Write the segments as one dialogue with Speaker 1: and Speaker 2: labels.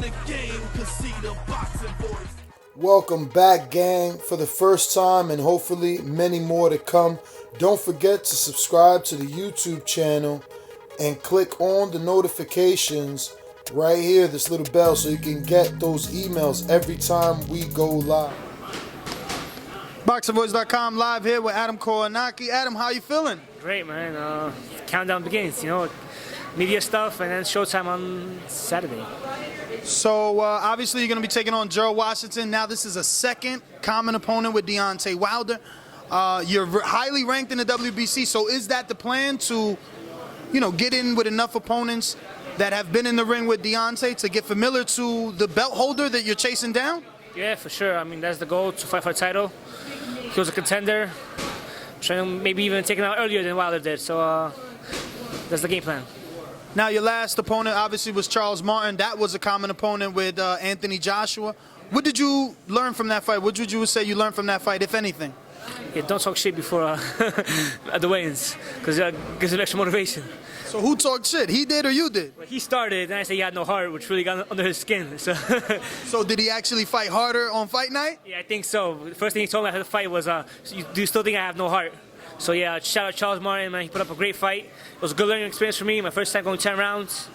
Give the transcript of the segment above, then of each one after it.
Speaker 1: the game can see the boxing voice.
Speaker 2: Welcome back, gang, for the first time and hopefully many more to come. Don't forget to subscribe to the YouTube channel and click on the notifications right here, this little bell, so you can get those emails every time we go live.
Speaker 3: ThaBoxingvoice.com live here with Adam Kownacki. Adam, how you feeling?
Speaker 4: Great, man. Countdown begins, media stuff, and then showtime on Saturday.
Speaker 3: So, obviously, you're going to be taking on Gerald Washington. Now, this is a second common opponent with Deontay Wilder. You're highly ranked in the WBC, so is that the plan to, get in with enough opponents that have been in the ring with Deontay to get familiar to the belt holder that you're chasing down?
Speaker 4: Yeah, for sure. I mean, that's the goal, to fight for a title. He was a contender, trying to maybe even take him out earlier than Wilder did, so that's the game plan.
Speaker 3: Now, your last opponent obviously was Charles Martin. That was a common opponent with Anthony Joshua. What did you learn from that fight? What would you say you learned from that fight, if anything?
Speaker 4: Yeah, don't talk shit before at the weigh-ins, because it gives you extra motivation.
Speaker 3: So who talked shit? He did or you did?
Speaker 4: He started, and I said he had no heart, which really got under his skin. So,
Speaker 3: so did he actually fight harder on fight night?
Speaker 4: Yeah, I think so. The first thing he told me after the fight was, do you still think I have no heart? So yeah, shout out Charles Martin, man. He put up a great fight. It was a good learning experience for me. My first time going 10 rounds.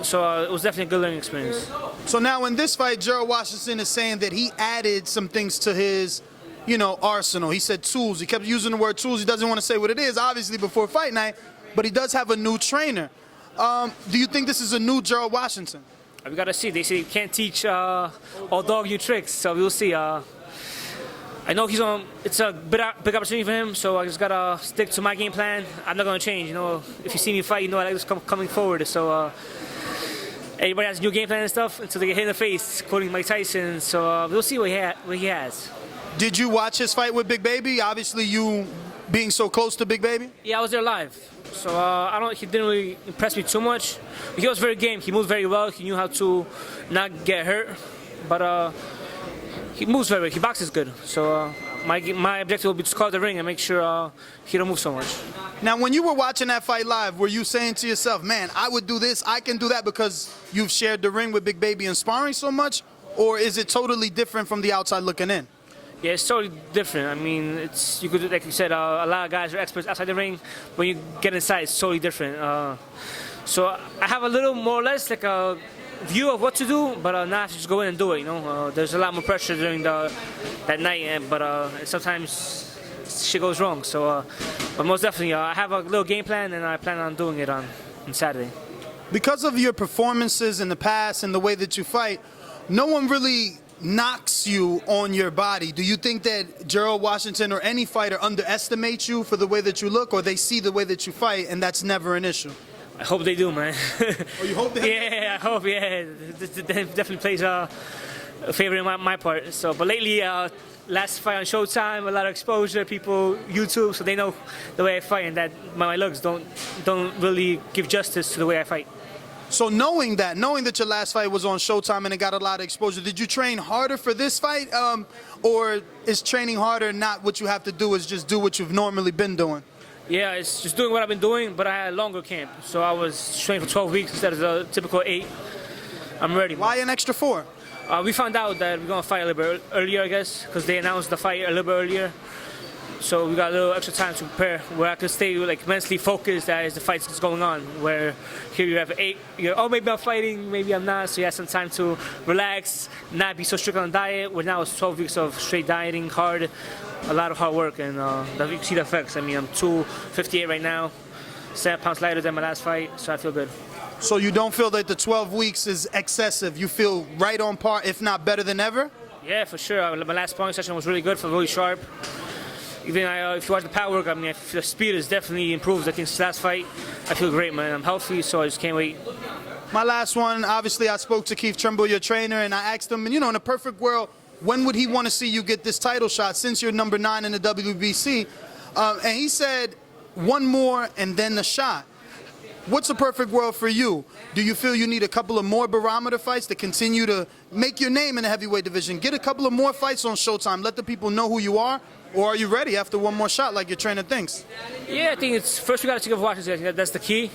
Speaker 4: So it was definitely a good learning experience.
Speaker 3: So now in this fight, Gerald Washington is saying that he added some things to his, arsenal. He said tools. He kept using the word tools. He doesn't want to say what it is, obviously, before fight night. But he does have a new trainer. Do you think this is a new Gerald Washington?
Speaker 4: We got to see. They say you can't teach old dog new tricks. So we'll see. I know it's a big opportunity for him, so I just gotta stick to my game plan. I'm not gonna change. If you see me fight, I like this coming forward. So everybody has a new game plan and stuff until they get hit in the face, quoting Mike Tyson. So we'll see what he has.
Speaker 3: Did you watch his fight with Big Baby? Obviously, you being so close to Big Baby.
Speaker 4: Yeah, I was there live. So he didn't really impress me too much. He was very game. He moved very well. He knew how to not get hurt, but. He moves very well. He boxes good. So my objective will be to score the ring and make sure he don't move so much.
Speaker 3: Now, when you were watching that fight live, were you saying to yourself, man, I would do this, I can do that because you've shared the ring with Big Baby and sparring so much? Or is it totally different from the outside looking in?
Speaker 4: Yeah, it's totally different. I mean, you could, like you said, a lot of guys are experts outside the ring. When you get inside, it's totally different. So I have a little more or less like a view of what to do, but now I have to just go in and do it. There's a lot more pressure during that night, but sometimes shit goes wrong. So, but most definitely, I have a little game plan, and I plan on doing it on Saturday.
Speaker 3: Because of your performances in the past and the way that you fight, no one really knocks you on your body. Do you think that Gerald Washington or any fighter underestimates you for the way that you look, or they see the way that you fight, and that's never an issue?
Speaker 4: I hope they do, man.
Speaker 3: Oh, you hope they?
Speaker 4: Yeah, I hope. Yeah, this definitely plays a favor in my part. So, but lately, last fight on Showtime, a lot of exposure, people, YouTube, so they know the way I fight, and that my looks don't really give justice to the way I fight.
Speaker 3: So knowing that your last fight was on Showtime and it got a lot of exposure, did you train harder for this fight, or is training harder not what you have to do? Is just do what you've normally been doing?
Speaker 4: Yeah, it's just doing what I've been doing, but I had a longer camp. So I was training for 12 weeks instead of the typical 8. I'm ready.
Speaker 3: Why an extra 4?
Speaker 4: We found out that we're going to fight a little bit earlier, I guess, because they announced the fight a little bit earlier. So we got a little extra time to prepare, where I could stay mentally focused as the fight's going on. Where here you have 8, maybe I'm fighting, maybe I'm not. So you have some time to relax, not be so strict on the diet. Where now it's 12 weeks of straight dieting, hard, a lot of hard work, and you can see the effects. I mean, I'm 258 right now, 7 pounds lighter than my last fight, so I feel good.
Speaker 3: So you don't feel that the 12 weeks is excessive? You feel right on par, if not better than ever?
Speaker 4: Yeah, for sure. My last sparring session was really good, felt really sharp. Even if you watch the power work, I mean, the speed is definitely improved. I think since last fight, I feel great, man. I'm healthy, so I just can't wait.
Speaker 3: My last one, obviously, I spoke to Keith Trimble, your trainer, and I asked him, in a perfect world, when would he want to see you get this title shot since you're number 9 in the WBC? And he said, one more and then the shot. What's a perfect world for you? Do you feel you need a couple of more barometer fights to continue to make your name in the heavyweight division? Get a couple of more fights on Showtime. Let the people know who you are. Or are you ready after one more shot like your trainer thinks?
Speaker 4: Yeah, I think it's first we got to take off Washington. I think that's the key.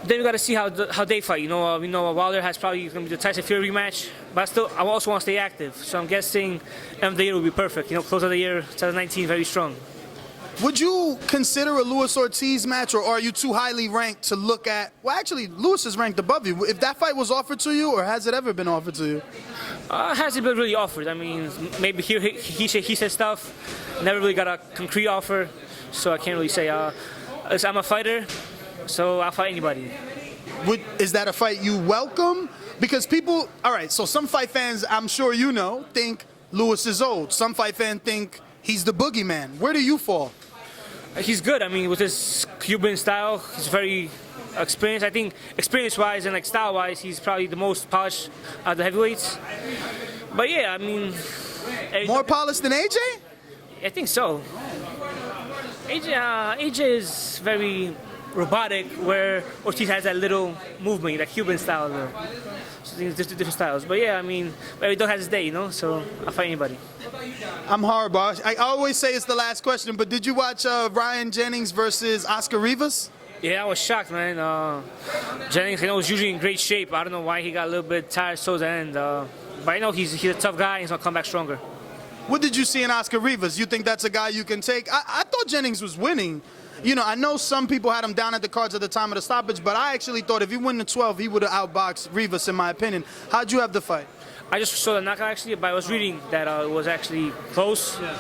Speaker 4: Then we got to see how they fight. We know Wilder has probably going to be the Tyson Fury rematch, but still, I also want to stay active. So I'm guessing end of the year will be perfect. Close of the year, 2019, very strong.
Speaker 3: Would you consider a Luis Ortiz match, or are you too highly ranked to look at? Well, actually, Luis is ranked above you. If that fight was offered to you, or has it ever been offered to you?
Speaker 4: Hasn't been really offered. I mean, maybe he said stuff. Never really got a concrete offer, so I can't really say. I'm a fighter, so I'll fight anybody.
Speaker 3: Is that a fight you welcome? Because people, all right, so some fight fans, I'm sure you know, think Luis is old. Some fight fans think he's the boogeyman. Where do you fall?
Speaker 4: He's good. I mean, with his Cuban style, he's very experienced. I think experience-wise and style-wise, he's probably the most polished out of the heavyweights. But yeah, I mean...
Speaker 3: More polished than AJ?
Speaker 4: I think so. AJ is very robotic, where Ortiz has that little movement, that Cuban style. So I think it's different styles. But yeah, I mean, every dog has his day, so I'll fight anybody.
Speaker 3: I'm horrible. I always say it's the last question, but did you watch Ryan Jennings versus Oscar Rivas?
Speaker 4: Yeah, I was shocked, man. Jennings, was usually in great shape. I don't know why he got a little bit tired towards the end. But I know he's a tough guy. He's going to come back stronger.
Speaker 3: What did you see in Oscar Rivas? You think that's a guy you can take? I thought Jennings was winning. I know some people had him down at the cards at the time of the stoppage, but I actually thought if he won the 12, he would have outboxed Rivas, in my opinion. How'd you have the fight?
Speaker 4: I just saw the knockout, actually, but I was reading that it was actually close. Yeah.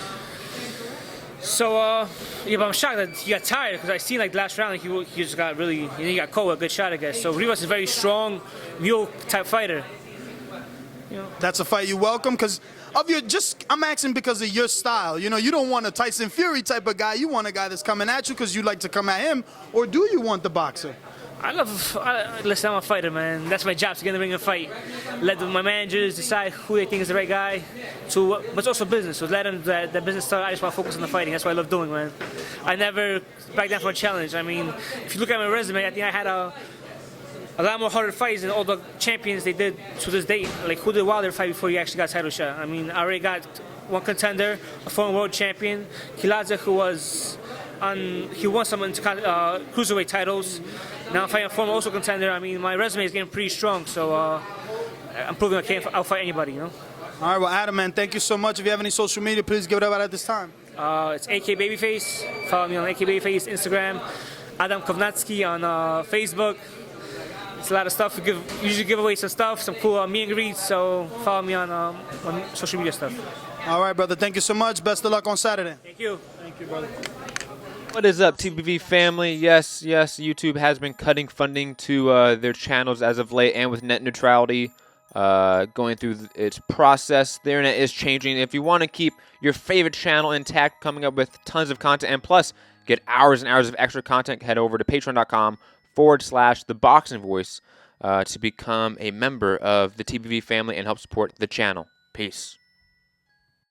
Speaker 4: So, but I'm shocked that he got tired, because I seen the last round, he just got really, he got caught with a good shot, I guess. So Rivas is a very strong, mule-type fighter.
Speaker 3: That's a fight you welcome? Because I'm asking because of your style. You don't want a Tyson Fury type of guy. You want a guy that's coming at you because you like to come at him. Or do you want the boxer?
Speaker 4: Listen, I'm a fighter, man. That's my job, to get in the ring and fight. Let my managers decide who they think is the right guy. But it's also business, so let them the business start. I just want to focus on the fighting. That's what I love doing, man. I never back down for a challenge. I mean, if you look at my resume, I think I had a lot more harder fights than all the champions they did to this date. Who did Wilder fight before he actually got a title shot? I mean, I already got one contender, a former world champion, Kiladze, he won some cruiserweight titles. Now I'm fighting a former also contender. I mean, my resume is getting pretty strong, so I'm proving I'll fight anybody, All
Speaker 3: right, well, Adam, man, thank you so much. If you have any social media, please give it up at this time.
Speaker 4: It's AK Babyface. Follow me on AK Babyface, Instagram. Adam Kownacki on Facebook. It's a lot of stuff. We usually give away some stuff, some cool meet and greets, so follow me on social media stuff.
Speaker 3: All right, brother. Thank you so much. Best of luck on Saturday.
Speaker 4: Thank you.
Speaker 3: Thank you, brother.
Speaker 5: What is up, TBV family? Yes, YouTube has been cutting funding to their channels as of late, and with net neutrality going through its process, the internet is changing. If you want to keep your favorite channel intact, coming up with tons of content, and plus get hours and hours of extra content, head over to patreon.com/ThaBoxingVoice to become a member of the TBV family and help support the channel. Peace.